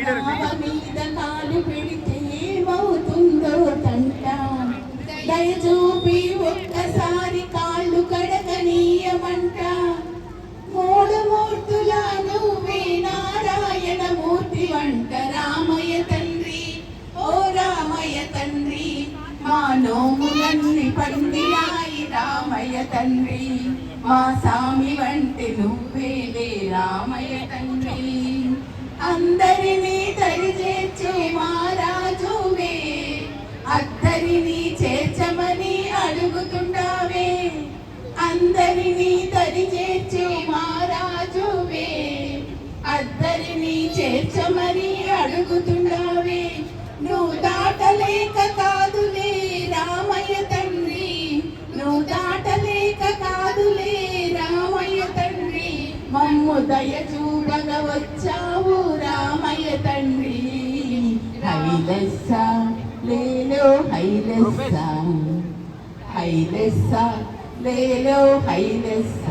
మీద కాలు పెడితే ఏమవుతుందో తంట దయచూపి ఒక్కసారి కాళ్ళు కడగనీయమంట మూడు మూర్తుల నువ్వే నారాయణ మూర్తి వంట రామయ్య తండ్రి ఓ రామయ్య తండ్రి మా నోములన్నీ పండినాయి రామయ్య తండ్రి మా సామి వంటి నువ్వేలే రామయ్య తండ్రి అందరినీ దరిచేర్చు మహారాజువే అద్దరిని చేర్చమని అడుగుతుండావే అందరినీ దరిచేర్చు మహారాజువే అద్దరిని చేర్చమని అడుగుతుండావే నువ్వు దాటలేక కాదులే రామయ్య తండ్రి నువ్వు దాటలేక కాదులే రామయ్య తండ్రి మమ్ము దయ చూడగా వచ్చావు రామయ్య తండ్రి హైలెస్స లేలో హైలెస్స హైలెస్స లేలో హైలెస్స